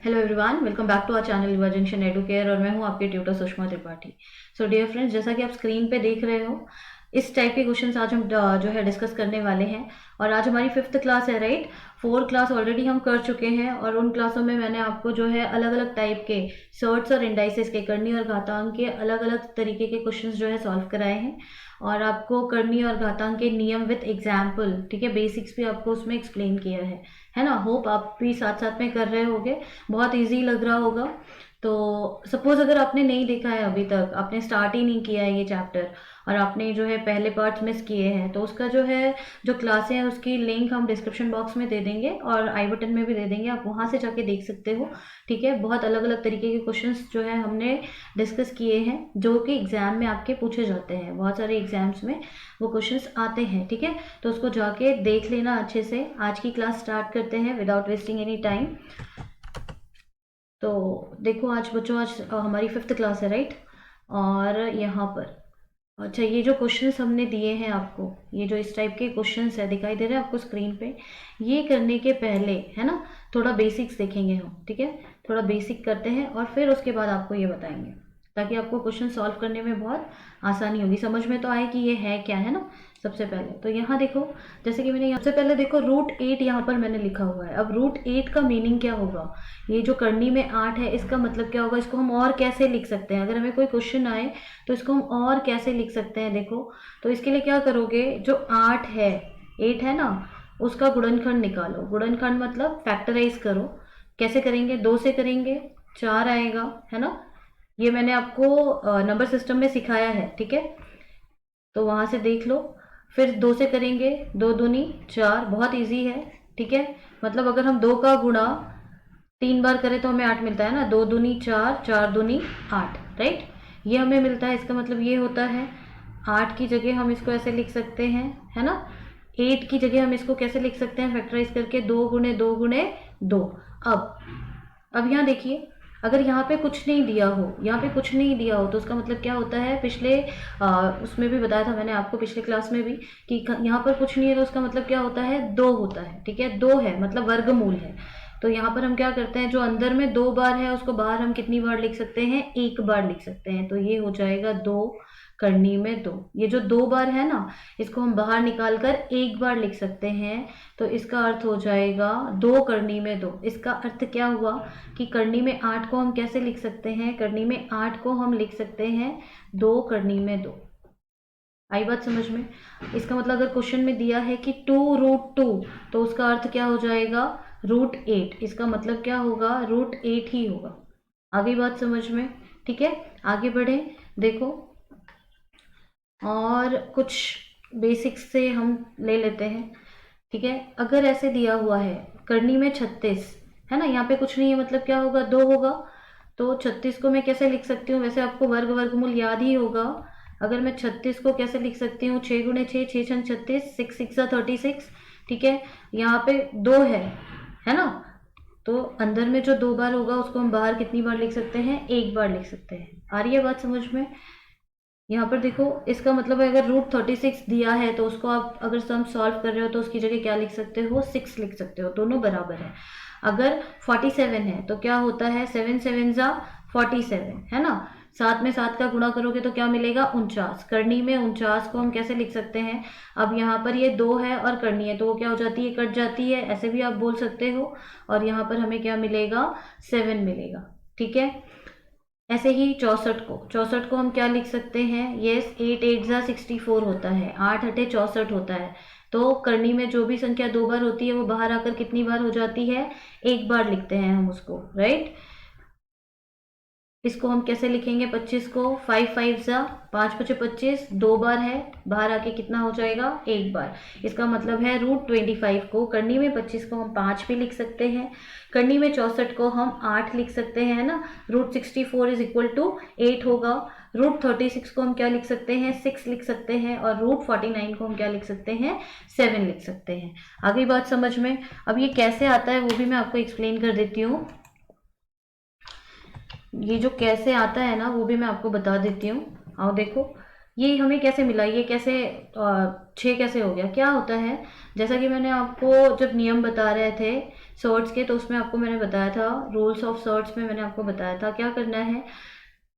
Hello everyone, welcome back to our channel Yuva Junction Educare और मैं हूं आपके tutor Sushma Tripathi. So dear friends, जैसा कि आप स्क्रीन पे देख रहे हो, इस टाइप के क्वेश्चंस आज हम जो है डिस्कस करने वाले हैं। और आज हमारी 5th क्लास है, राइट। 4 क्लास ऑलरेडी हम कर चुके हैं और उन क्लासों में मैंने आपको जो है अलग अलग टाइप के सर्ट्स और इंडाइसेस के करनी और घातांक के अलग अलग तरीके के क्वेश्चंस जो है सॉल्व कराए हैं। और आपको करनी और घातांक के नियम विथ एग्जाम्पल, ठीक है, बेसिक्स भी आपको उसमें एक्सप्लेन किया है ना। होप आप भी साथ साथ में कर रहे होगे, बहुत इजी लग रहा होगा। तो सपोज अगर आपने नहीं देखा है, अभी तक आपने स्टार्ट ही नहीं किया है ये चैप्टर और आपने जो है पहले पार्ट मिस किए हैं, तो उसका जो है जो क्लासें हैं उसकी लिंक हम डिस्क्रिप्शन बॉक्स में दे देंगे और आई बटन में भी दे देंगे, आप वहाँ से जाके देख सकते हो। ठीक है, बहुत अलग अलग तरीके के क्वेश्चंस जो है हमने डिस्कस किए हैं जो कि एग्जाम में आपके पूछे जाते हैं, बहुत सारे एग्जाम्स में वो क्वेश्चंस आते हैं। ठीक है, तो उसको जाके देख लेना अच्छे से। आज की क्लास स्टार्ट करते हैं विदाउट वेस्टिंग एनी टाइम। तो देखो आज बच्चों, आज हमारी 5th क्लास है, राइट। और यहाँ पर अच्छा, ये जो क्वेश्चंस हमने दिए हैं आपको, ये जो इस टाइप के क्वेश्चंस है दिखाई दे रहे हैं आपको स्क्रीन पे, ये करने के पहले है ना थोड़ा बेसिक्स देखेंगे हम। ठीक है, थोड़ा बेसिक करते हैं और फिर उसके बाद आपको ये बताएंगे ताकि आपको क्वेश्चन सॉल्व करने में बहुत आसानी होगी, समझ में तो आए कि ये है क्या, है ना। सबसे पहले तो यहाँ देखो, जैसे कि मैंने सबसे पहले देखो √8 यहाँ पर मैंने लिखा हुआ है। अब √8 का मीनिंग क्या होगा, ये जो करनी में 8 है इसका मतलब क्या होगा, इसको हम और कैसे लिख सकते हैं। अगर हमें कोई क्वेश्चन आए तो इसको हम और कैसे लिख सकते हैं, देखो। तो इसके लिए क्या करोगे, जो 8 है, 8 है ना, उसका गुणनखंड निकालो। गुणनखंड मतलब फैक्टराइज करो। कैसे करेंगे, 2 से करेंगे, 4 आएगा, है ना। ये मैंने आपको नंबर सिस्टम में सिखाया है, ठीक है, तो वहां से देख लो। फिर 2 से करेंगे, 2 दूनी 4, बहुत इजी है। ठीक है, मतलब अगर हम 2 का गुणा 3 बार करें तो हमें 8 मिलता है ना, 2 दूनी 4, 4 दूनी 8, राइट। ये हमें मिलता है, इसका मतलब ये होता है 8 की जगह हम इसको ऐसे लिख सकते हैं, है ना। 8 की जगह हम इसको कैसे लिख सकते हैं, फैक्टराइज करके 2 गुणे 2 गुणे 2। अब यहाँ देखिए, अगर यहाँ पे कुछ नहीं दिया हो, यहाँ पे कुछ नहीं दिया हो तो उसका मतलब क्या होता है, पिछले उसमें भी बताया था मैंने आपको पिछले क्लास में भी कि यहाँ पर कुछ नहीं है तो उसका मतलब क्या होता है, 2 होता है। ठीक है, 2 है मतलब वर्गमूल है। तो यहाँ पर हम क्या करते हैं, जो अंदर में 2 बार है उसको बाहर हम कितनी बार लिख सकते हैं, 1 बार लिख सकते हैं। तो ये हो जाएगा 2 करनी में 2। ये जो 2 बार है ना, इसको हम बाहर निकाल कर 1 बार लिख सकते हैं। तो इसका अर्थ हो जाएगा 2 करनी में 2। इसका अर्थ क्या हुआ कि करनी में 8 को हम कैसे लिख सकते हैं, करनी में 8 को हम लिख सकते हैं 2 करनी में 2। आई बात समझ में। इसका मतलब अगर क्वेश्चन में दिया है कि 2√2 तो उसका अर्थ क्या हो जाएगा, √8। इसका मतलब क्या होगा, √8 ही होगा। आगे बात समझ में। ठीक है, आगे बढ़े। देखो और कुछ बेसिक्स से हम ले लेते हैं। ठीक है, अगर ऐसे दिया हुआ है करनी में 36, है ना, यहाँ पे कुछ नहीं है मतलब क्या होगा, 2 होगा। तो 36 को मैं कैसे लिख सकती हूँ, वैसे आपको वर्गमूल याद ही होगा। अगर मैं 36 को कैसे लिख सकती हूँ, 6 गुणे 6, 6 छंग 36, 6 6 36। ठीक है, यहाँ पे 2 है ना। तो अंदर में जो 2 बार होगा उसको हम बाहर कितनी बार लिख सकते हैं, 1 बार लिख सकते हैं। आ रही है बात समझ में। यहाँ पर देखो, इसका मतलब है अगर √36 दिया है तो उसको आप अगर सम सॉल्व कर रहे हो तो उसकी जगह क्या लिख सकते हो, 6 लिख सकते हो, दोनों बराबर है। अगर 47 है तो क्या होता है, 7 7 जा 47, है ना। 7 में 7 का गुणा करोगे तो क्या मिलेगा, 49। करनी में 49 को हम कैसे लिख सकते हैं, अब यहाँ पर ये 2 है और करनी है तो वो क्या हो जाती है, कट जाती है, ऐसे भी आप बोल सकते हो। और यहाँ पर हमें क्या मिलेगा, 7 मिलेगा। ठीक है, ऐसे ही 64 को हम क्या लिख सकते हैं, यस, 8 8 जा 64 होता है, 8 8 64 होता है। तो करनी में जो भी संख्या 2 बार होती है वो बाहर आकर कितनी बार हो जाती है, 1 बार लिखते हैं हम उसको, राइट। इसको हम कैसे लिखेंगे, 25 को 5 5 जा 5 5 25, 2 बार है, बाहर आके कितना हो जाएगा, 1 बार। इसका मतलब है √25 को करनी में 25 को हम 5 भी लिख सकते हैं, करनी में 64 को हम 8 लिख सकते हैं, है ना। √64 इज इक्वल टू 8 होगा। √36 को हम क्या लिख सकते हैं, 6 लिख सकते हैं। और √49 को हम क्या लिख सकते हैं, 7 लिख सकते हैं। आगे बात समझ में। अब ये कैसे आता है वो भी मैं आपको एक्सप्लेन कर देती हूँ। ये जो कैसे आता है ना वो भी मैं आपको बता देती हूँ। आओ देखो, ये हमें कैसे मिला, ये कैसे 6 कैसे हो गया, क्या होता है। जैसा कि मैंने आपको जब नियम बता रहे थे सॉर्ट्स के, तो उसमें आपको मैंने बताया था, रूल्स ऑफ सॉर्ट्स में मैंने आपको बताया था क्या करना है।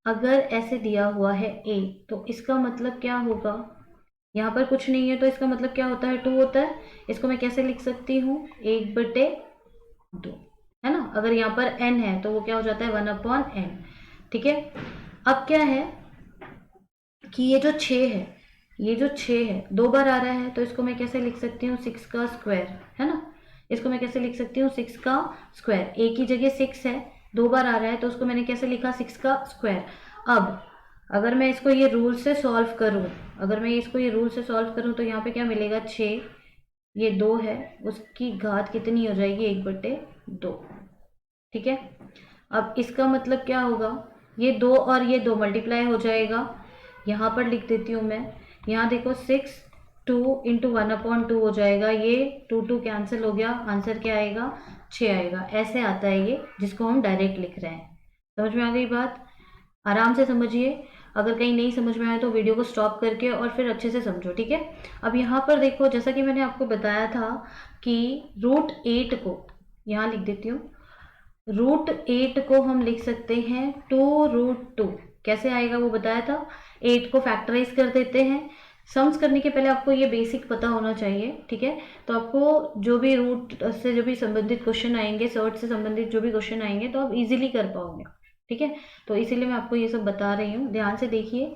अगर ऐसे दिया हुआ है ए, तो इसका मतलब क्या होगा, यहाँ पर कुछ नहीं है तो इसका मतलब क्या होता है, 2 होता है। इसको मैं कैसे लिख सकती हूँ, 1/2, है ना। अगर यहाँ पर n है तो वो क्या हो जाता है, 1/n। ठीक है। अब क्या है कि ये जो 6 है, ये जो 6 है 2 बार आ रहा है, तो इसको मैं कैसे लिख सकती हूँ, 6 का स्क्वायर, है ना। इसको मैं कैसे लिख सकती हूँ, 6 का स्क्वायर। ए की जगह 6 है, 2 बार आ रहा है, तो उसको मैंने कैसे लिखा, 6 का स्क्वायर। अब अगर मैं इसको ये रूल से सॉल्व करूँ, अगर मैं इसको ये रूल से सॉल्व करूँ तो यहाँ पे क्या मिलेगा, 6, ये 2 है, उसकी घात कितनी हो जाएगी, 1/2। ठीक है। अब इसका मतलब क्या होगा, ये 2 और ये 2 मल्टीप्लाई हो जाएगा। यहाँ पर लिख देती हूँ मैं, यहाँ देखो 6, 2 इंटू 1/2 हो जाएगा, ये 2 कैंसिल हो गया, आंसर क्या आएगा, 6 आएगा। ऐसे आता है ये, जिसको हम डायरेक्ट लिख रहे हैं। समझ में आ गई बात, आराम से समझिए। अगर कहीं नहीं समझ में आए तो वीडियो को स्टॉप करके और फिर अच्छे से समझो, ठीक है। अब यहाँ पर देखो, जैसा कि मैंने आपको बताया था कि √8 को यहाँ लिख देती हूँ, √8 को हम लिख सकते हैं 2√2। कैसे आएगा वो बताया था, 8 को फैक्टराइज कर देते हैं। सम्स करने के पहले आपको ये बेसिक पता होना चाहिए, ठीक है। तो आपको जो भी रूट से जो भी संबंधित क्वेश्चन आएंगे, सॉर्ट से संबंधित जो भी क्वेश्चन आएंगे, तो आप इजीली कर पाओगे, ठीक है। तो इसीलिए मैं आपको ये सब बता रही हूँ, ध्यान से देखिए।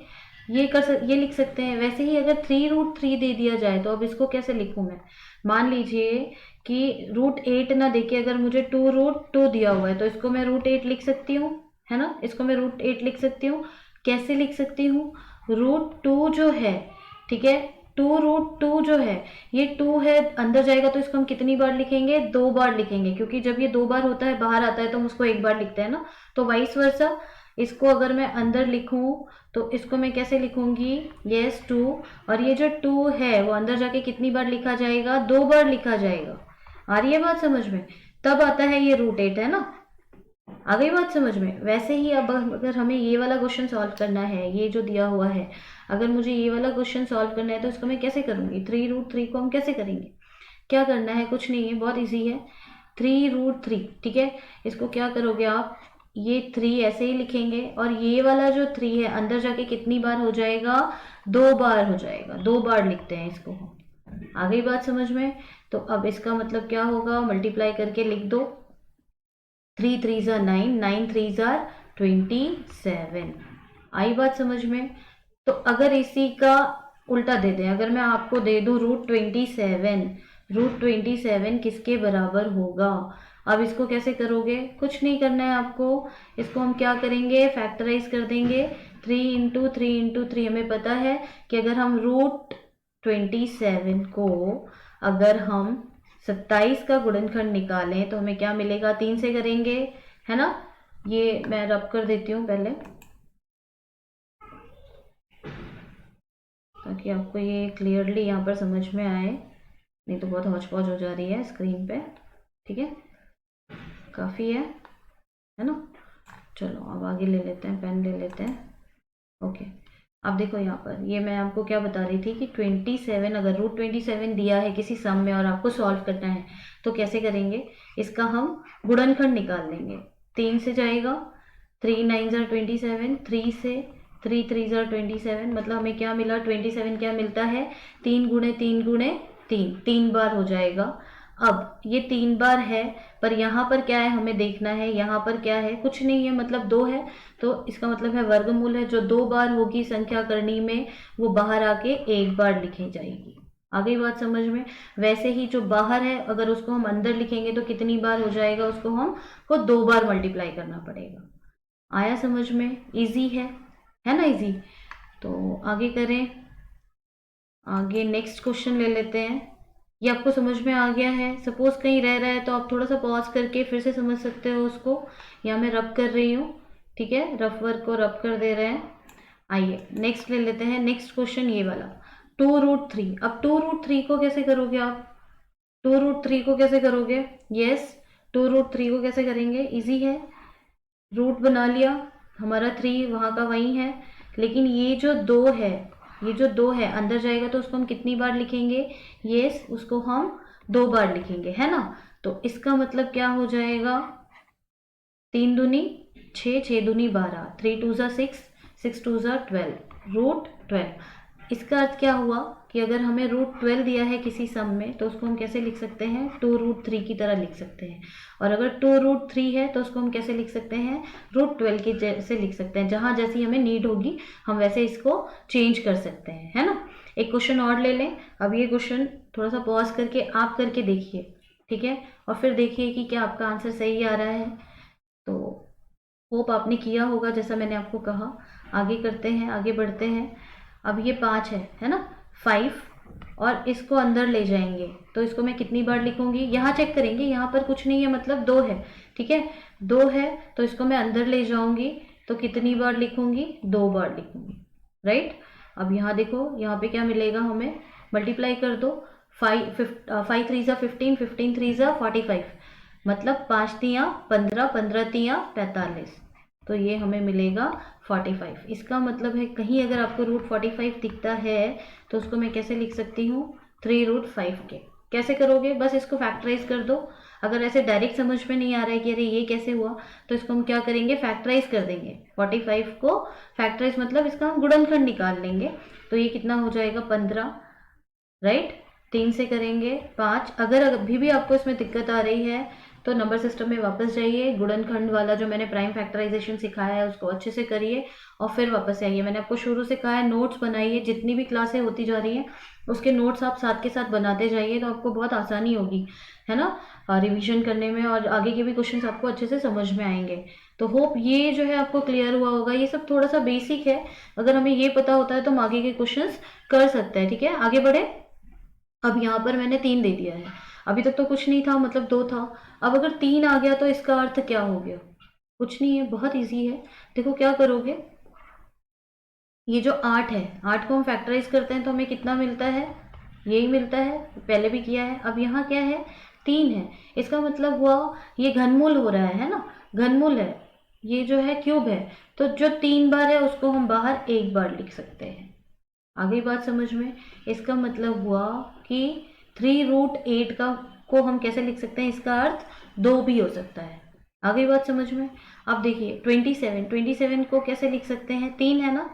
ये लिख सकते हैं। वैसे ही अगर 3√3 दे दिया जाए तो अब इसको कैसे लिखूँ मैं, मान लीजिए कि √8 ना देके अगर मुझे 2√2 दिया हुआ है, तो इसको मैं √8 लिख सकती हूँ, है ना। इसको मैं √8 लिख सकती हूँ। कैसे लिख सकती हूँ, √2 जो है, ठीक है, 2√2 जो है, ये 2 है, अंदर जाएगा तो इसको हम कितनी बार लिखेंगे, 2 बार लिखेंगे, क्योंकि जब ये 2 बार होता है, बाहर आता है, तो हम उसको 1 बार लिखते हैं ना। तो वाइस वर्सा, इसको अगर मैं अंदर लिखूं तो इसको मैं कैसे लिखूंगी, यस 2, और ये जो 2 है वो अंदर जाके कितनी बार लिखा जाएगा, 2 बार लिखा जाएगा। आ रही है बात समझ में, तब आता है ये √8, है ना। आ गई बात समझ में। वैसे ही अब अगर हमें ये वाला क्वेश्चन सॉल्व करना है, ये जो दिया हुआ है, अगर मुझे ये वाला क्वेश्चन सॉल्व करना है तो इसको मैं कैसे करूंगी, 3√3 को हम कैसे करेंगे, क्या करना है, कुछ नहीं है, बहुत इजी है। 3√3, ठीक है। इसको क्या करोगे आप, ये 3 ऐसे ही लिखेंगे, और ये वाला जो 3 है अंदर जाके कितनी बार हो जाएगा, 2 बार हो जाएगा, 2 बार लिखते हैं इसको हम। आ गई बात समझ में। तो अब इसका मतलब क्या होगा, मल्टीप्लाई करके लिख दो, 3 3 ज़ा 9, 9 3 ज़ा 27। आई बात समझ में। तो अगर इसी का उल्टा दे दें, अगर मैं आपको दे दूं √27, √27 किसके बराबर होगा। अब इसको कैसे करोगे, कुछ नहीं करना है आपको, इसको हम क्या करेंगे, फैक्टराइज कर देंगे। 3 × 3 × 3 हमें पता है कि अगर हम √27 को अगर हम 27 का गुणनखंड निकालें तो हमें क्या मिलेगा, 3 से करेंगे, है ना। ये मैं रब कर देती हूँ पहले, ताकि आपको ये क्लियरली यहाँ पर समझ में आए, नहीं तो बहुत हौच पौच हो जा रही है स्क्रीन पे, ठीक है। काफ़ी है ना। चलो अब आगे ले लेते हैं, पेन ले लेते हैं। ओके, अब देखो यहाँ पर ये मैं आपको क्या बता रही थी कि 27, अगर √27 दिया है किसी सम में और आपको सॉल्व करना है तो कैसे करेंगे, इसका हम गुणनखंड निकाल लेंगे। 3 से जाएगा, 3 9 ज़ा 27, 3 से 3 3 ज़ा 27, मतलब हमें क्या मिला, 27 क्या मिलता है, 3 × 3 × 3, 3 बार हो जाएगा। अब ये 3 बार है, पर यहाँ पर क्या है हमें देखना है, यहाँ पर क्या है, कुछ नहीं है, मतलब 2 है, तो इसका मतलब है वर्गमूल है, जो 2 बार होगी संख्या करनी में वो बाहर आके 1 बार लिखी जाएगी। आ गई बात समझ में। वैसे ही जो बाहर है अगर उसको हम अंदर लिखेंगे तो कितनी बार हो जाएगा, उसको हम को 2 बार मल्टीप्लाई करना पड़ेगा। आया समझ में, इजी है ना, इजी। तो आगे करें, आगे नेक्स्ट क्वेश्चन ले लेते हैं। ये आपको समझ में आ गया है, सपोज कहीं रह रहा है तो आप थोड़ा सा पॉज करके फिर से समझ सकते हो उसको। यहाँ मैं रब कर रही हूँ, ठीक है, रफ वर्क को रब कर दे रहे हैं। आइए नेक्स्ट ले लेते हैं, नेक्स्ट क्वेश्चन ये वाला, 2√3। अब 2√3 को कैसे करोगे आप, 2√3 को कैसे करोगे, यस 2√3 को कैसे करेंगे, इजी है। रूट बना लिया, हमारा 3 वहाँ का वहीं है, लेकिन ये जो 2 है, ये जो 2 है अंदर जाएगा तो उसको हम कितनी बार लिखेंगे, यस उसको हम 2 बार लिखेंगे, है ना। तो इसका मतलब क्या हो जाएगा, 3 दूनी 6, 6 दूनी 12, 3 टू ज़ा 6, 6 टू ज़ा 12, रूट 12। इसका अर्थ क्या हुआ कि अगर हमें रूट 12 दिया है किसी सम में तो उसको हम कैसे लिख सकते हैं, 2√3 की तरह लिख सकते हैं। और अगर 2√3 है तो उसको हम कैसे लिख सकते हैं, √12 की जैसे लिख सकते हैं। जहाँ जैसी हमें नीड होगी हम वैसे इसको चेंज कर सकते हैं, है ना। एक क्वेश्चन और ले लें। अब ये क्वेश्चन थोड़ा सा पॉज करके आप करके देखिए, ठीक है, और फिर देखिए कि क्या आपका आंसर सही आ रहा है। तो होप आपने किया होगा जैसा मैंने आपको कहा। आगे करते हैं, आगे बढ़ते हैं। अब ये 5 है ना, 5, और इसको अंदर ले जाएंगे तो इसको मैं कितनी बार लिखूंगी, यहाँ चेक करेंगे, यहाँ पर कुछ नहीं है मतलब 2 है, ठीक है, 2 है तो इसको मैं अंदर ले जाऊंगी तो कितनी बार लिखूंगी, 2 बार लिखूंगी, राइट। अब यहाँ देखो, यहाँ पे क्या मिलेगा हमें, मल्टीप्लाई कर दो, 5 3 ज़ा 15, 15 3 ज़ा 45, मतलब 5 तियाँ 15, 15 तियाँ 45, तो ये हमें मिलेगा 45। इसका मतलब है कहीं अगर आपको √45 दिखता है तो उसको मैं कैसे लिख सकती हूँ, 3√5 के। कैसे करोगे, बस इसको फैक्टराइज कर दो। अगर ऐसे डायरेक्ट समझ में नहीं आ रहा है कि अरे ये कैसे हुआ, तो इसको हम क्या करेंगे, फैक्टराइज कर देंगे। 45 को फैक्टराइज मतलब इसका हम गुणनखंड निकाल लेंगे, तो ये कितना हो जाएगा, 15, राइट। 3 से करेंगे 5। अगर अभी भी आपको इसमें दिक्कत आ रही है तो नंबर सिस्टम में वापस जाइए, गुणनखंड वाला जो मैंने प्राइम फैक्टराइजेशन सिखाया है उसको अच्छे से करिए और फिर वापस आइए। मैंने आपको शुरू से कहा है नोट्स बनाइए, जितनी भी क्लासें होती जा रही हैं उसके नोट्स आप साथ के साथ बनाते जाइए, तो आपको बहुत आसानी होगी, है ना, रिवीजन करने में, और आगे के भी क्वेश्चंस आपको अच्छे से समझ में आएंगे। तो होप ये जो है आपको क्लियर हुआ होगा। ये सब थोड़ा सा बेसिक है, अगर हमें ये पता होता है तो हम आगे के क्वेश्चंस कर सकते हैं, ठीक है। आगे बढ़े। अब यहाँ पर मैंने 3 दे दिया है, अभी तक तो कुछ नहीं था, मतलब 2 था। अब अगर 3 आ गया तो इसका अर्थ क्या हो गया, कुछ नहीं है, बहुत इजी है। देखो क्या करोगे, ये जो 8 है, 8 को हम फैक्टराइज करते हैं तो हमें कितना मिलता है, यही मिलता है, पहले भी किया है। अब यहाँ क्या है, 3 है, इसका मतलब हुआ ये घनमूल हो रहा है ना, घनमूल है, ये जो है क्यूब है, तो जो 3 बार है उसको हम बाहर 1 बार लिख सकते हैं। आ गई बात समझ में। इसका मतलब हुआ कि 3√8 का को हम कैसे लिख सकते हैं, इसका अर्थ 2 भी हो सकता है। आ गई बात समझ में। अब देखिए 27 को कैसे लिख सकते हैं, 3 है ना,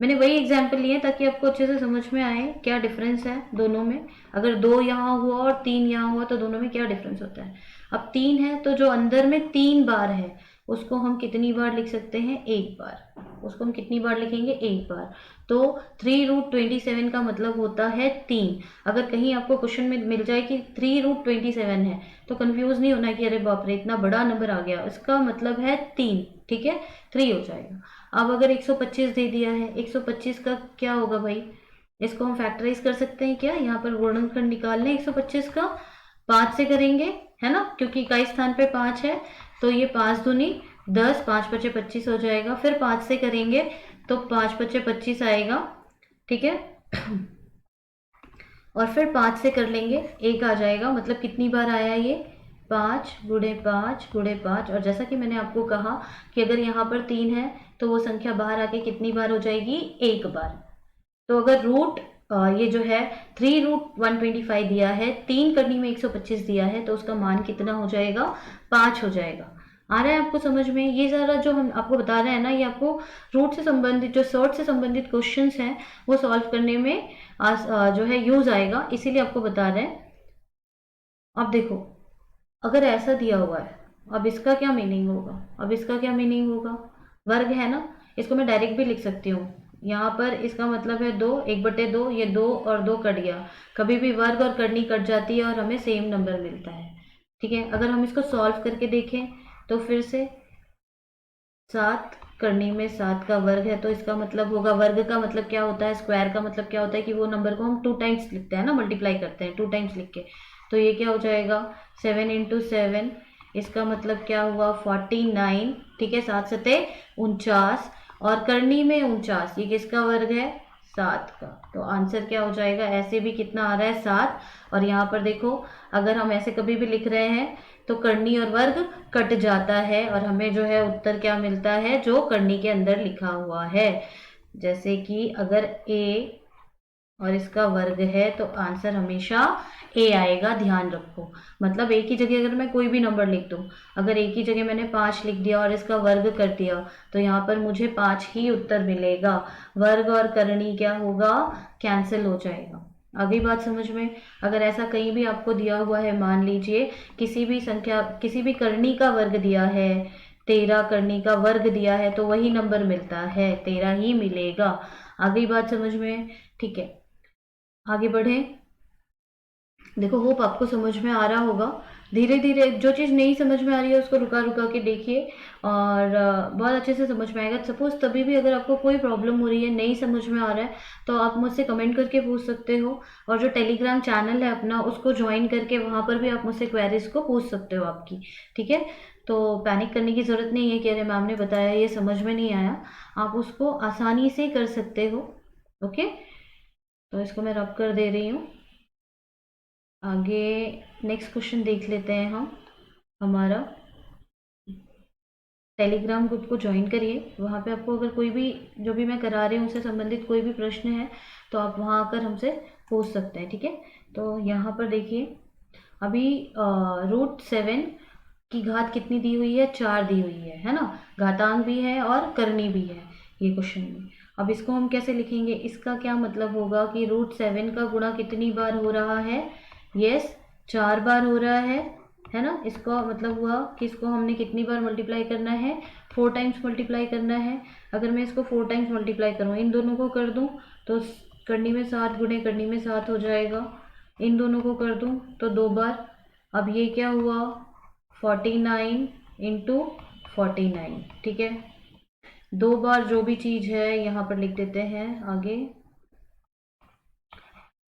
मैंने वही एग्जाम्पल लिए ताकि आपको अच्छे से समझ में आए क्या डिफरेंस है दोनों में। अगर 2 यहाँ हुआ और 3 यहाँ हुआ तो दोनों में क्या डिफरेंस होता है। अब 3 है तो जो अंदर में 3 बार है उसको हम कितनी बार लिख सकते हैं, 1 बार। उसको हम कितनी बार लिखेंगे, 1 बार। तो 3√27 का मतलब होता है 3। अगर कहीं आपको क्वेश्चन में मिल जाए कि 3√27 है तो कंफ्यूज नहीं होना कि अरे बाप रे इतना बड़ा नंबर आ गया, इसका मतलब है 3, ठीक है, 3 हो जाएगा। अब अगर 125 दे दिया है, 125 का क्या होगा भाई, इसको हम फैक्टराइज कर सकते हैं क्या, यहाँ पर गुणनखंड निकाल लें 125 का, 5 से करेंगे, है ना, क्योंकि इकाई स्थान पे 5 है, तो ये 5 दूनी 10, 5 पचे 25 हो जाएगा। फिर 5 से करेंगे तो 5 पचे 25 आएगा, ठीक है। और फिर 5 से कर लेंगे, 1 आ जाएगा, मतलब कितनी बार आया ये, 5 गुणे 5 गुणे 5। और जैसा कि मैंने आपको कहा कि अगर यहाँ पर 3 है तो वो संख्या बाहर आके कितनी बार हो जाएगी, 1 बार। तो अगर ये जो है 3√125 दिया है, 3 करनी में 125 दिया है, तो उसका मान कितना हो जाएगा, 5 हो जाएगा। आ रहा है आपको समझ में। ये सारा जो हम आपको बता रहे हैं ना, ये आपको रूट से संबंधित जो सॉर्ट से संबंधित क्वेश्चंस हैं वो सॉल्व करने में जो है यूज आएगा, इसीलिए आपको बता रहे हैं। अब देखो, अगर ऐसा दिया हुआ है, अब इसका क्या मीनिंग होगा, अब इसका क्या मीनिंग होगा, वर्ग है ना, इसको मैं डायरेक्ट भी लिख सकती हूँ। यहाँ पर इसका मतलब है 2, 1/2, ये 2 और 2 कट गया, कभी भी वर्ग और करनी कट जाती है और हमें सेम नंबर मिलता है, ठीक है। अगर हम इसको सॉल्व करके देखें तो फिर से 7 करनी में 7 का वर्ग है, तो इसका मतलब होगा, वर्ग का मतलब क्या होता है, स्क्वायर का मतलब क्या होता है कि वो नंबर को हम 2 टाइम्स लिखते हैं ना, मल्टीप्लाई करते हैं 2 टाइम्स लिख के। तो ये क्या हो जाएगा, 7 × 7, इसका मतलब क्या हुआ, 49, ठीक है, 7 सते 49, और करनी में 49, ये किसका वर्ग है, 7 का। तो आंसर क्या हो जाएगा, ऐसे भी कितना आ रहा है, 7। और यहाँ पर देखो, अगर हम ऐसे कभी भी लिख रहे हैं तो करनी और वर्ग कट जाता है और हमें जो है उत्तर क्या मिलता है, जो करनी के अंदर लिखा हुआ है। जैसे कि अगर a और इसका वर्ग है, तो आंसर हमेशा ए आएगा, ध्यान रखो। मतलब एक ही जगह अगर मैं कोई भी नंबर लिख दूं, अगर एक ही जगह मैंने 5 लिख दिया और इसका वर्ग कर दिया, तो यहाँ पर मुझे 5 ही उत्तर मिलेगा। वर्ग और करनी क्या होगा, कैंसिल हो जाएगा। आ गई बात समझ में? अगर ऐसा कहीं भी आपको दिया हुआ है, मान लीजिए किसी भी संख्या, किसी भी करनी का वर्ग दिया है, 13 करनी का वर्ग दिया है, तो वही नंबर मिलता है, 13 ही मिलेगा। आ गई बात समझ में? ठीक है, आगे बढ़े। देखो, होप आपको समझ में आ रहा होगा। धीरे धीरे जो चीज़ नहीं समझ में आ रही है उसको रुका रुका के देखिए, और बहुत अच्छे से समझ में आएगा। सपोज तभी भी अगर आपको कोई प्रॉब्लम हो रही है, नहीं समझ में आ रहा है, तो आप मुझसे कमेंट करके पूछ सकते हो, और जो टेलीग्राम चैनल है अपना, उसको ज्वाइन करके वहाँ पर भी आप मुझसे क्वेरीज को पूछ सकते हो आपकी। ठीक है, तो पैनिक करने की ज़रूरत नहीं है कि अरे मैम ने बताया ये समझ में नहीं आया। आप उसको आसानी से कर सकते हो। ओके, तो इसको मैं रब कर दे रही हूँ। आगे नेक्स्ट क्वेश्चन देख लेते हैं हम। हमारा टेलीग्राम ग्रुप को ज्वाइन करिए, वहाँ पे आपको अगर कोई भी जो भी मैं करा रही हूँ उससे संबंधित कोई भी प्रश्न है, तो आप वहाँ आकर हमसे पूछ सकते हैं। ठीक है, तो यहाँ पर देखिए, अभी √7 की घात कितनी दी हुई है, 4 दी हुई है ना? घातांक भी है और करनी भी है ये क्वेश्चन में। अब इसको हम कैसे लिखेंगे? इसका क्या मतलब होगा कि √7 का गुणा कितनी बार हो रहा है? यस, 4 बार हो रहा है ना? इसका मतलब हुआ कि इसको हमने कितनी बार मल्टीप्लाई करना है? 4 टाइम्स मल्टीप्लाई करना है। अगर मैं इसको 4 टाइम्स मल्टीप्लाई करूँ, इन दोनों को कर दूँ, तो करनी में 7 गुणे करनी में 7 हो जाएगा। इन दोनों को कर दूँ तो 2 बार। अब ये क्या हुआ, 49 इंटू 49। ठीक है, 2 बार जो भी चीज़ है यहाँ पर लिख देते हैं आगे।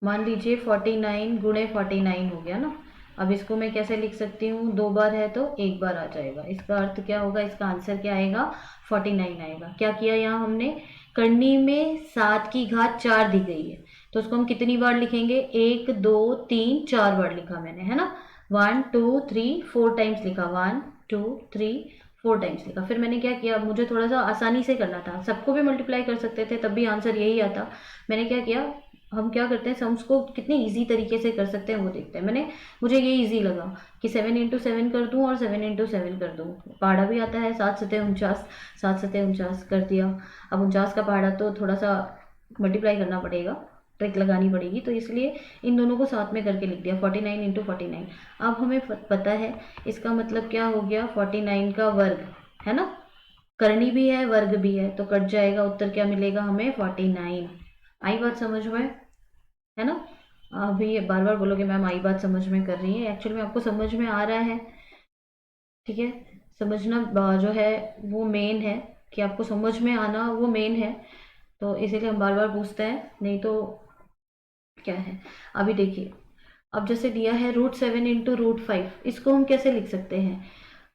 मान लीजिए 49 गुणे 49 हो गया ना। अब इसको मैं कैसे लिख सकती हूँ? 2 बार है तो 1 बार आ जाएगा। इसका अर्थ क्या होगा, इसका आंसर क्या आएगा? 49 आएगा। क्या किया यहाँ हमने? करनी में 7 की घात 4 दी गई है, तो उसको हम कितनी बार लिखेंगे? 1 2 3 4 बार लिखा मैंने, है ना? 1 2 3 4 टाइम्स लिखा, 1 2 3 4 टाइम्स लिखा। फिर मैंने क्या किया, मुझे थोड़ा सा आसानी से करना था, सबको भी मल्टीप्लाई कर सकते थे तब भी आंसर यही आता। मैंने क्या किया, हम क्या करते हैं, सम्स को कितने इजी तरीके से कर सकते हैं वो देखते हैं। मुझे ये इजी लगा कि 7 इंटू 7 कर दूं और 7 इंटू 7 कर दूं। पहाड़ा भी आता है, 7 सतह 49, 7 सतह 49 कर दिया। अब 49 का पहाड़ा तो थोड़ा सा मल्टीप्लाई करना पड़ेगा, ट्रिक लगानी पड़ेगी, तो इसलिए इन दोनों को साथ में करके लिख दिया, 49 इंटू 49। अब हमें पता है इसका मतलब क्या हो गया, 49 का वर्ग, है ना? करनी भी है वर्ग भी है, तो कट जाएगा, उत्तर क्या मिलेगा हमें? 49। आई बात समझ में? है ना? अभी बार बार बोलोगे मैम आई बात समझ में कर रही है, एक्चुअली में आपको समझ में आ रहा है। ठीक है, समझना जो है वो मेन है, कि आपको समझ में आना वो मेन है, तो इसीलिए हम बार बार पूछते हैं, नहीं तो क्या है। अभी देखिए, अब जैसे दिया है √7 इंटू √5, इसको हम कैसे लिख सकते हैं?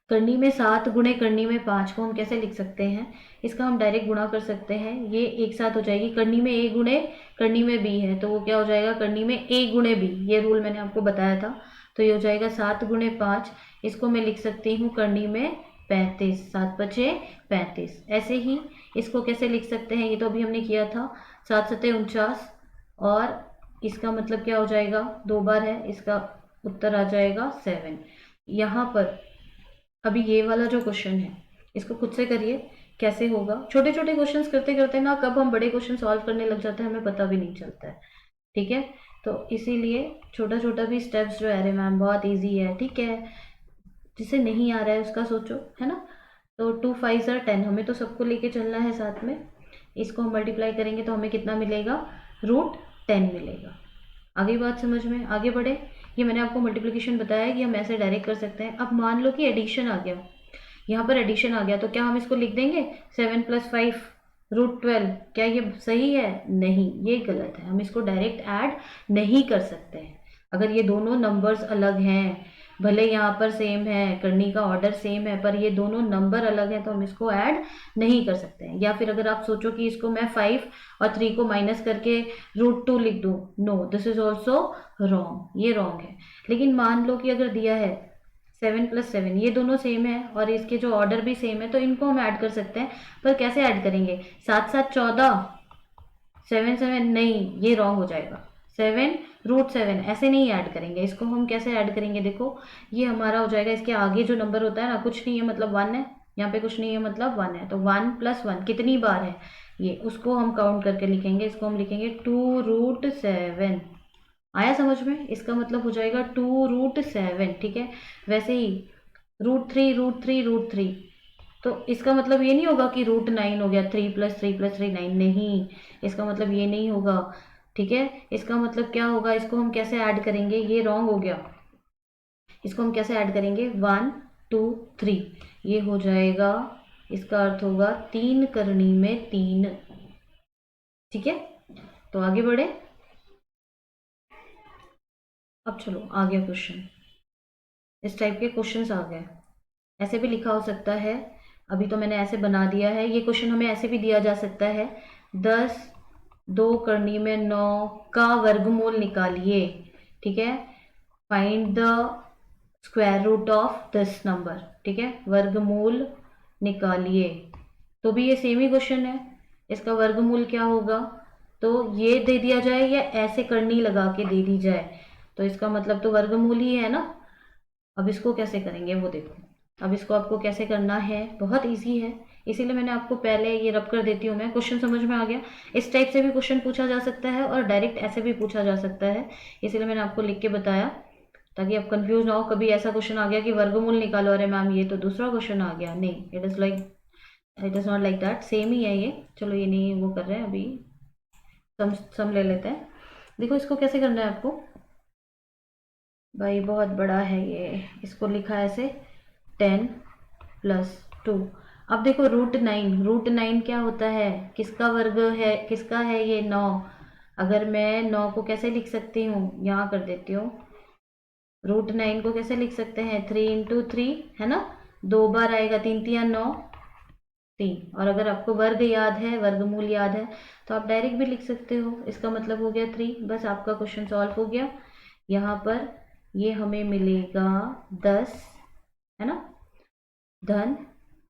करनी में 7 गुणे करनी में 5 को हम कैसे लिख सकते हैं? इसका हम डायरेक्ट गुणा कर सकते हैं, ये एक साथ हो जाएगी। करनी में a गुणे करनी में b है, तो वो क्या हो जाएगा, करनी में a गुणे b। ये रूल मैंने आपको बताया था, तो ये हो जाएगा 7 गुणे 5। इसको मैं लिख सकती हूँ करनी में 35, 7 बचे 35। ऐसे ही इसको कैसे लिख सकते हैं, ये तो अभी हमने किया था, 7 सतह 49, और इसका मतलब क्या हो जाएगा, 2 बार है, इसका उत्तर आ जाएगा 7। यहाँ पर अभी ये वाला जो क्वेश्चन है, इसको खुद से करिए कैसे होगा। छोटे छोटे क्वेश्चंस करते करते ना कब हम बड़े क्वेश्चन सॉल्व करने लग जाते हैं हमें पता भी नहीं चलता है। ठीक है, तो इसीलिए छोटा छोटा भी स्टेप्स जो है, अरे मैम बहुत इजी है, ठीक है, जिसे नहीं आ रहा है उसका सोचो, है ना? तो 2 5 10, हमें तो सबको लेके चलना है साथ में। इसको हम मल्टीप्लाई करेंगे तो हमें कितना मिलेगा, √10 मिलेगा। आगे बात समझ में? आगे बढ़े। ये मैंने आपको मल्टीप्लिकेशन बताया कि हम ऐसे डायरेक्ट कर सकते हैं। अब मान लो कि एडिशन आ गया, यहाँ पर एडिशन आ गया, तो क्या हम इसको लिख देंगे 7 + 5 √12? क्या ये सही है? नहीं, ये गलत है। हम इसको डायरेक्ट ऐड नहीं कर सकते हैं। अगर ये दोनों नंबर्स अलग हैं, भले यहाँ पर सेम है, करनी का ऑर्डर सेम है, पर ये दोनों नंबर अलग है, तो हम इसको ऐड नहीं कर सकते हैं। या फिर अगर आप सोचो कि इसको मैं 5 और 3 को माइनस करके √2 लिख दूँ, no, this is also wrong, ये रॉन्ग है। लेकिन मान लो कि अगर दिया है 7 + 7, ये दोनों सेम है और इसके जो ऑर्डर भी सेम है, तो इनको हम ऐड कर सकते हैं। पर कैसे ऐड करेंगे? 7 7 14, 7 7 नहीं, ये रॉन्ग हो जाएगा। 7 √7 ऐसे नहीं ऐड करेंगे, इसको हम कैसे ऐड करेंगे, देखो ये हमारा हो जाएगा, इसके आगे जो नंबर होता है ना, कुछ नहीं है मतलब 1 है, यहाँ पे कुछ नहीं है मतलब 1 है, तो 1 + 1 कितनी बार है ये, उसको हम काउंट करके लिखेंगे। इसको हम लिखेंगे 2√7। आया समझ में? इसका मतलब हो जाएगा 2√7, ठीक है। वैसे ही √3 √3 √3, तो इसका मतलब ये नहीं होगा कि √9 हो गया, 3 + 3 + 3 9, नहीं, इसका मतलब ये नहीं होगा, ठीक है। इसका मतलब क्या होगा, इसको हम कैसे ऐड करेंगे, ये रॉन्ग हो गया, इसको हम कैसे ऐड करेंगे, 1 2 3, ये हो जाएगा, इसका अर्थ होगा 3 करनी में 3, ठीक है। तो आगे बढ़े, अब चलो आ गया क्वेश्चन, इस टाइप के क्वेश्चंस आ गए। ऐसे भी लिखा हो सकता है, अभी तो मैंने ऐसे बना दिया है, ये क्वेश्चन हमें ऐसे भी दिया जा सकता है, 10 2 करनी में 9 का वर्गमूल निकालिए, ठीक है। Find the square root of this number, ठीक है, वर्गमूल निकालिए। तो भी ये सेम ही क्वेश्चन है, इसका वर्गमूल क्या होगा, तो ये दे दिया जाए या ऐसे करनी लगा के दे दी जाए, तो इसका मतलब तो वर्गमूल ही है ना। अब इसको कैसे करेंगे वो देखो, अब इसको आपको कैसे करना है, बहुत इजी है, इसीलिए मैंने आपको पहले ये रब कर देती हूँ मैं, क्वेश्चन समझ में आ गया। इस टाइप से भी क्वेश्चन पूछा जा सकता है और डायरेक्ट ऐसे भी पूछा जा सकता है, इसीलिए मैंने आपको लिख के बताया ताकि आप कंफ्यूज ना हो। कभी ऐसा क्वेश्चन आ गया कि वर्गमूल निकालो, अरे मैम ये तो दूसरा क्वेश्चन आ गया, नहीं, it is not like that, same ही है ये। चलो ये नहीं वो कर रहे हैं अभी, सम ले लेते हैं। देखो इसको कैसे करना है आपको, भाई बहुत बड़ा है ये, इसको लिखा है ऐसे 10 + 2। अब देखो √9 क्या होता है, किसका वर्ग है, किसका है ये, 9। अगर मैं 9 को कैसे लिख सकती हूँ, यहाँ कर देती हूँ, √9 को कैसे लिख सकते हैं, 3 × 3 है ना, 2 बार आएगा, 3 × 3 = 9, 3। और अगर आपको वर्ग याद है, वर्गमूल याद है, तो आप डायरेक्ट भी लिख सकते हो, इसका मतलब हो गया 3, बस आपका क्वेश्चन सॉल्व हो गया। यहाँ पर ये हमें मिलेगा 10, है ना, धन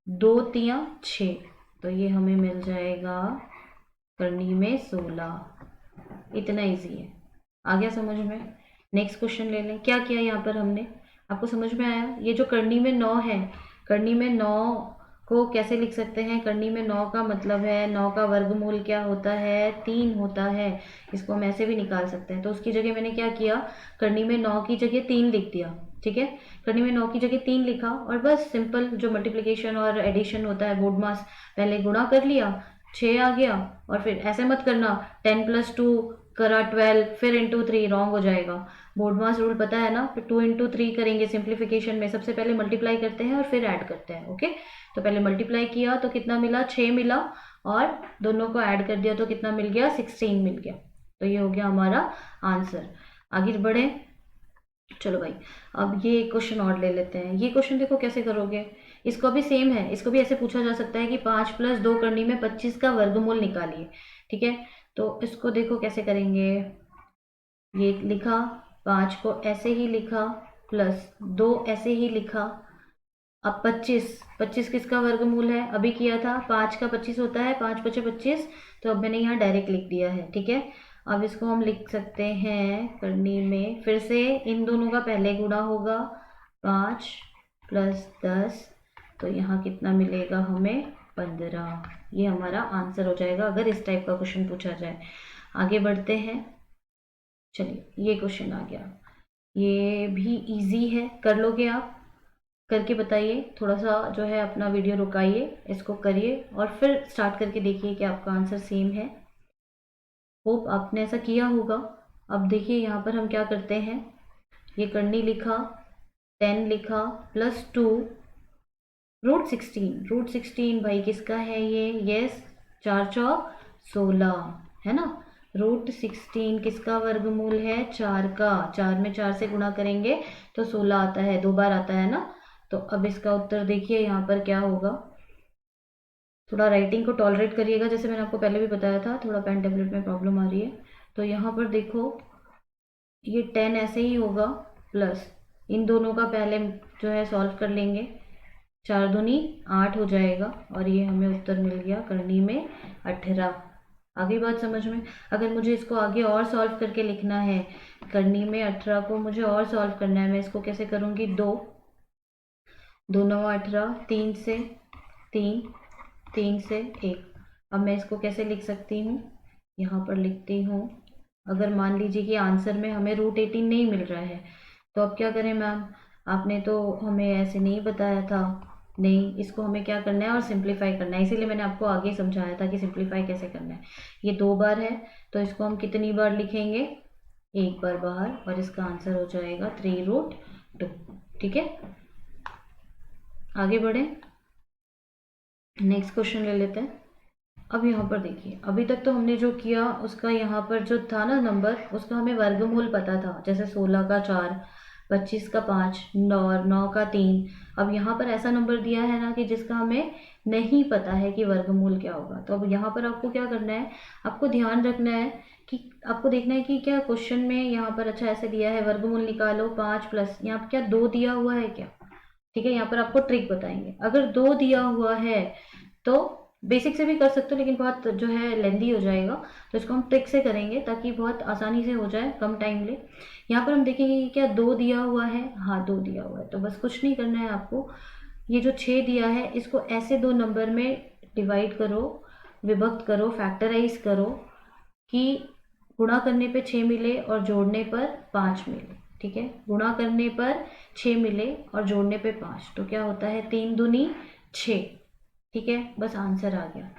2 × 6, तो ये हमें मिल जाएगा करनी में 16। इतना इजी है, आ गया समझ में। नेक्स्ट क्वेश्चन ले लें, क्या किया यहाँ पर हमने, आपको समझ में आया। ये जो करनी में 9 है, करनी में 9 को कैसे लिख सकते हैं, करनी में 9 का मतलब है 9 का वर्गमूल क्या होता है, 3 होता है, इसको हम ऐसे भी निकाल सकते हैं। तो उसकी जगह मैंने क्या किया, करनी में 9 की जगह 3 लिख दिया, ठीक है। करनी में 9 की जगह 3 लिखा और बस सिंपल जो मल्टीप्लिकेशन और एडिशन होता है, बोर्ड मास, पहले गुणा कर लिया, 6 आ गया, और फिर ऐसे मत करना 10 + 2 करा 12 फिर इंटू 3, रॉन्ग हो जाएगा। बोर्ड मास रूल पता है ना, फिर 2 × 3 करेंगे सिंप्लीफिकेशन में, सबसे पहले मल्टीप्लाई करते हैं और फिर ऐड करते हैं, ओके। तो पहले मल्टीप्लाई किया तो कितना मिला, 6 मिला, और दोनों को ऐड कर दिया तो कितना मिल गया, 16 मिल गया। तो ये हो गया हमारा आंसर। आगे बढ़े, चलो भाई, अब ये एक क्वेश्चन और ले लेते हैं। ये क्वेश्चन देखो कैसे करोगे, इसको भी सेम है, इसको भी ऐसे पूछा जा सकता है कि 5 + 2 करनी में 25 का वर्गमूल निकालिए, ठीक है। तो इसको देखो कैसे करेंगे, ये लिखा, 5 को ऐसे ही लिखा, +2 ऐसे ही लिखा। अब 25 किसका वर्गमूल है, अभी किया था, 5 का 25 होता है, 5 × 5 = 25, तो अब मैंने यहाँ डायरेक्ट लिख दिया है, ठीक है। अब इसको हम लिख सकते हैं करनी में, फिर से इन दोनों का पहले गुणा होगा, 5 + 10, तो यहाँ कितना मिलेगा हमें, 15। ये हमारा आंसर हो जाएगा अगर इस टाइप का क्वेश्चन पूछा जाए। आगे बढ़ते हैं, चलिए ये क्वेश्चन आ गया, ये भी इजी है, कर लोगे आप, करके बताइए, थोड़ा सा जो है अपना वीडियो रुकाइए, इसको करिए और फिर स्टार्ट करके देखिए कि आपका आंसर सेम है। होप आपने ऐसा किया होगा। अब देखिए यहाँ पर हम क्या करते हैं, ये करनी लिखा, 10 लिखा, +2 √16 भाई किसका है ये, यस, 4 × 4 = 16, है ना। √16 किसका वर्गमूल है, 4 का, 4 में 4 से गुणा करेंगे तो 16 आता है, 2 बार आता है ना। तो अब इसका उत्तर देखिए यहाँ पर क्या होगा, थोड़ा राइटिंग को टॉलरेट करिएगा, जैसे मैंने आपको पहले भी बताया था, थोड़ा पेन टेबलेट में प्रॉब्लम आ रही है। तो यहाँ पर देखो ये 10 ऐसे ही होगा, प्लस इन दोनों का पहले जो है सॉल्व कर लेंगे, 4 दूनी 8 हो जाएगा, और ये हमें उत्तर मिल गया करनी में 18। आगे बात समझ में? अगर मुझे इसको आगे और सॉल्व करके लिखना है, करनी में 18 को मुझे और सॉल्व करना है, मैं इसको कैसे करूँगी? 2 2 9 18, 3 से 3, 3 से 1। अब मैं इसको कैसे लिख सकती हूँ? यहाँ पर लिखती हूँ, अगर मान लीजिए कि आंसर में हमें √18 नहीं मिल रहा है, तो अब क्या करें मैम? आपने तो हमें ऐसे नहीं बताया था। नहीं, इसको हमें क्या करना है और सिंप्लीफाई करना है, इसीलिए मैंने आपको आगे समझाया था कि सिंप्लीफाई कैसे करना है। ये 2 बार है, तो इसको हम कितनी बार लिखेंगे? 1 बार बाहर, और इसका आंसर हो जाएगा 3√2। ठीक है, आगे बढ़े, नेक्स्ट क्वेश्चन ले लेते हैं। अब यहाँ पर देखिए, अभी तक तो हमने जो किया उसका यहाँ पर जो था ना नंबर, उसका हमें वर्गमूल पता था, जैसे 16 का 4, 25 का 5, 9 का 3। अब यहाँ पर ऐसा नंबर दिया है ना कि जिसका हमें नहीं पता है कि वर्गमूल क्या होगा। तो अब यहाँ पर आपको क्या करना है, आपको ध्यान रखना है कि आपको देखना है कि क्या क्वेश्चन में यहाँ पर अच्छा ऐसे दिया है, वर्गमूल निकालो 5 प्लस यहाँ पर क्या 2 दिया हुआ है क्या? ठीक है, यहाँ पर आपको ट्रिक बताएंगे। अगर 2 दिया हुआ है तो बेसिक से भी कर सकते हो, लेकिन बहुत जो है लेंदी हो जाएगा, तो इसको हम ट्रिक से करेंगे ताकि बहुत आसानी से हो जाए, कम टाइम ले। यहाँ पर हम देखेंगे कि क्या 2 दिया हुआ है, हाँ 2 दिया हुआ है, तो बस कुछ नहीं करना है आपको। ये जो 6 दिया है इसको ऐसे 2 नंबर में डिवाइड करो, विभक्त करो, फैक्टराइज करो कि गुणा करने पे 6 मिले और जोड़ने पर 5 मिले। ठीक है, गुणा करने पर 6 मिले और जोड़ने पे 5, तो क्या होता है? 3 दूनी 6। ठीक है, बस आंसर आ गया।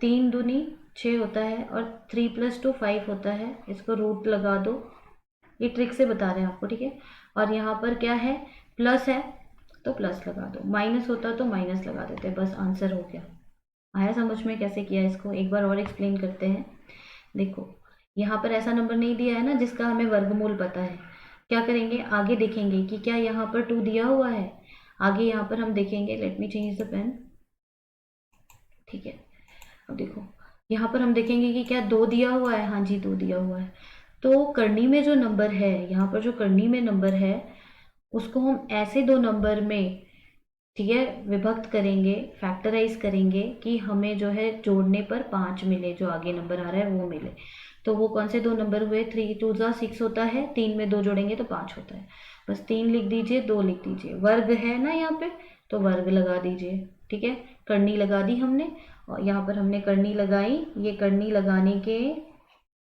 3 दूनी 6 होता है और 3 + 2 5 होता है, इसको रूट लगा दो। ये ट्रिक से बता रहे हैं आपको, ठीक है। और यहाँ पर क्या है, प्लस है तो प्लस लगा दो, माइनस होता तो माइनस लगा देते, बस आंसर हो गया। आया समझ में कैसे किया इसको? एक बार और एक्सप्लेन करते हैं। देखो, यहाँ पर ऐसा नंबर नहीं दिया है ना जिसका हमें वर्गमूल पता है। क्या करेंगे, आगे देखेंगे कि क्या यहाँ पर 2 दिया हुआ है। आगे यहाँ पर हम देखेंगे, let me change the pen. ठीक है, अब देखो यहाँ पर हम देखेंगे कि क्या 2 दिया हुआ है, हाँ जी 2 दिया हुआ है। तो करनी में जो नंबर है, यहाँ पर जो करनी में नंबर है उसको हम ऐसे 2 नंबर में, ठीक है, विभक्त करेंगे, फैक्टराइज करेंगे कि हमें जो है जोड़ने पर 5 मिले, जो आगे नंबर आ रहा है वो मिले। तो वो कौन से 2 नंबर हुए? 3 2 6 होता है, 3 में 2 जोड़ेंगे तो 5 होता है। बस 3 लिख दीजिए, 2 लिख दीजिए, वर्ग है ना यहाँ पे, तो वर्ग लगा दीजिए। ठीक है, करनी लगा दी हमने, और यहाँ पर हमने करनी लगाई। ये करनी लगाने के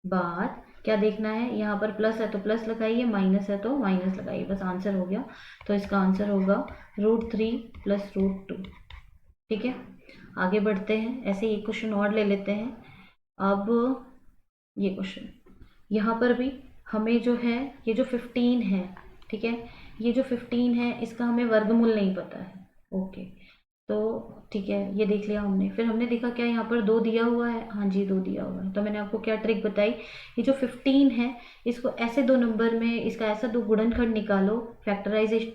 बाद क्या देखना है, यहाँ पर प्लस है तो प्लस लगाइए, माइनस है तो माइनस लगाइए, बस आंसर हो गया। तो इसका आंसर होगा √3 + √2। ठीक है, आगे बढ़ते हैं, ऐसे एक क्वेश्चन और ले लेते हैं। अब ये क्वेश्चन, यहाँ पर भी हमें जो है ये जो 15 है, ठीक है, ये जो 15 है इसका हमें वर्गमूल नहीं पता है। ओके, तो ठीक है, ये देख लिया हमने। फिर हमने देखा क्या यहाँ पर 2 दिया हुआ है, हाँ जी 2 दिया हुआ है। तो मैंने आपको क्या ट्रिक बताई, ये जो 15 है इसको ऐसे 2 नंबर में, इसका ऐसा 2 गुणनखंड निकालो, फैक्टराइज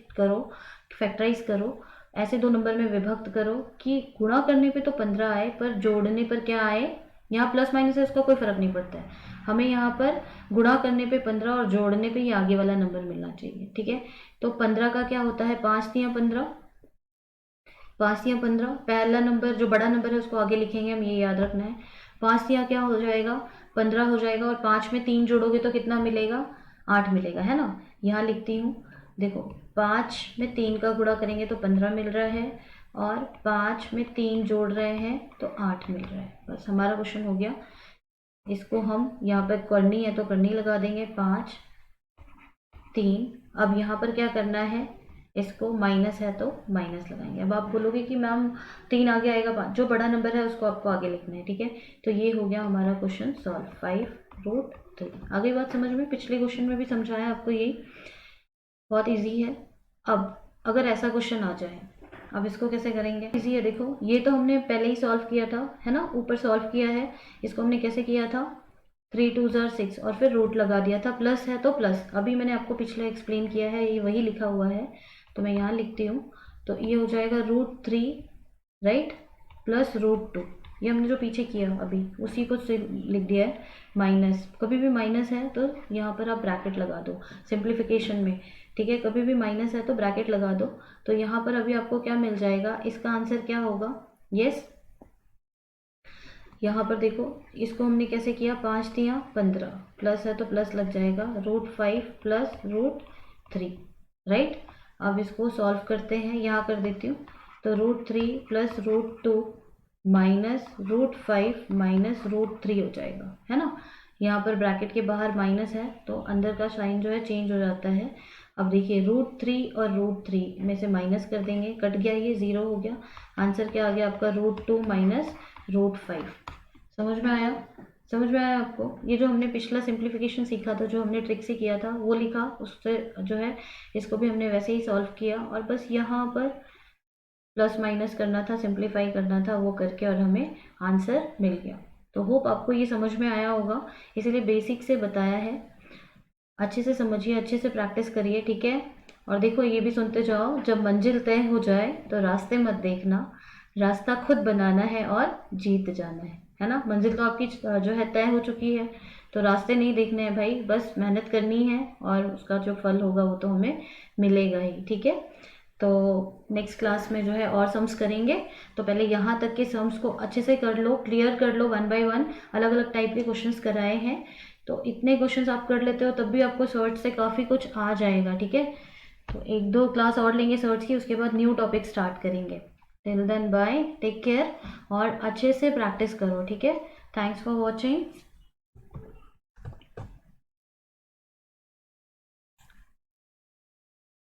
करो, ऐसे 2 नंबर में विभक्त करो कि गुणा करने पे तो 15 आए पर जोड़ने पर क्या आए, यहाँ प्लस माइनस है उसका कोई फर्क नहीं पड़ता है, हमें यहाँ पर गुणा करने पे 15 और जोड़ने पे ये आगे वाला नंबर मिलना चाहिए। ठीक है, तो 15 का क्या होता है, 5 या 15, 5 या 15, पहला नंबर जो बड़ा नंबर है उसको आगे लिखेंगे हम, ये याद रखना है। 5 या क्या हो जाएगा, 15 हो जाएगा, और 5 में 3 जोड़ोगे तो कितना मिलेगा, 8 मिलेगा, है ना। यहाँ लिखती हूँ, देखो 5 में 3 का गुणा करेंगे तो 15 मिल रहा है, और 5 में 3 जोड़ रहे हैं तो 8 मिल रहा है। बस हमारा क्वेश्चन हो गया। इसको हम यहाँ पर करनी है तो करनी लगा देंगे, 5 3। अब यहाँ पर क्या करना है, इसको माइनस है तो माइनस लगाएंगे। अब आप बोलोगे कि मैम 3 आगे आएगा, 5 जो बड़ा नंबर है उसको आपको आगे लिखना है। ठीक है, तो ये हो गया हमारा क्वेश्चन सॉल्व, 5√3। आगे बात समझ में, पिछले क्वेश्चन में भी समझाया आपको, यही बहुत ईजी है। अब अगर ऐसा क्वेश्चन आ जाए, अब इसको कैसे करेंगे, इजी है। देखो ये तो हमने पहले ही सॉल्व किया था, है ना, ऊपर सॉल्व किया है। इसको हमने कैसे किया था, 3 2 6 और फिर रूट लगा दिया था, प्लस है तो प्लस, अभी मैंने आपको पिछले एक्सप्लेन किया है, ये वही लिखा हुआ है, तो मैं यहाँ लिखती हूँ। तो ये हो जाएगा √3 राइट + √2, ये हमने जो पीछे किया अभी उसी को लिख दिया है। माइनस, कभी भी माइनस है तो यहाँ पर आप ब्रैकेट लगा दो सिंप्लीफिकेशन में। ठीक है, कभी भी माइनस है तो ब्रैकेट लगा दो। तो यहाँ पर अभी आपको क्या मिल जाएगा, इसका आंसर क्या होगा, यस यहाँ पर देखो, इसको हमने कैसे किया, 5 दिया 15, प्लस है तो प्लस लग जाएगा, √5 प्लस √3, राइट। अब इसको सॉल्व करते हैं, यहाँ कर देती हूँ। तो √3 प्लस √2 माइनस √5 माइनस √3 हो जाएगा, है ना। यहाँ पर ब्रैकेट के बाहर माइनस है तो अंदर का साइन जो है चेंज हो जाता है। अब देखिए √3 और √3 में से माइनस कर देंगे, कट गया, ये 0 हो गया। आंसर क्या आ गया आपका, √2 माइनस √5। समझ में आया? समझ में आया आपको? ये जो हमने पिछला सिंप्लीफिकेशन सीखा था, जो हमने ट्रिक से किया था, वो लिखा, उससे जो है इसको भी हमने वैसे ही सॉल्व किया, और बस यहाँ पर प्लस माइनस करना था, सिंप्लीफाई करना था, वो करके और हमें आंसर मिल गया। तो होप आपको ये समझ में आया होगा, इसीलिए बेसिक से बताया है। अच्छे से समझिए, अच्छे से प्रैक्टिस करिए, ठीक है। और देखो ये भी सुनते जाओ, जब मंजिल तय हो जाए तो रास्ते मत देखना, रास्ता खुद बनाना है और जीत जाना है ना। मंजिल तो आपकी जो है तय हो चुकी है, तो रास्ते नहीं देखने हैं भाई, बस मेहनत करनी है और उसका जो फल होगा वो तो हमें मिलेगा ही, ठीक है। तो नेक्स्ट क्लास में जो है और सम्स करेंगे, तो पहले यहाँ तक के सम्स को अच्छे से कर लो, क्लियर कर लो, 1 बाय 1 अलग अलग टाइप के क्वेश्चंस कराए हैं। तो इतने क्वेश्चंस आप कर लेते हो तब भी आपको सर्च से काफ़ी कुछ आ जाएगा, ठीक है। तो 1-2 क्लास और लेंगे सर्च की, उसके बाद न्यू टॉपिक स्टार्ट करेंगे। Till then bye, take care, और अच्छे से प्रैक्टिस करो, ठीक है। Thanks for watching.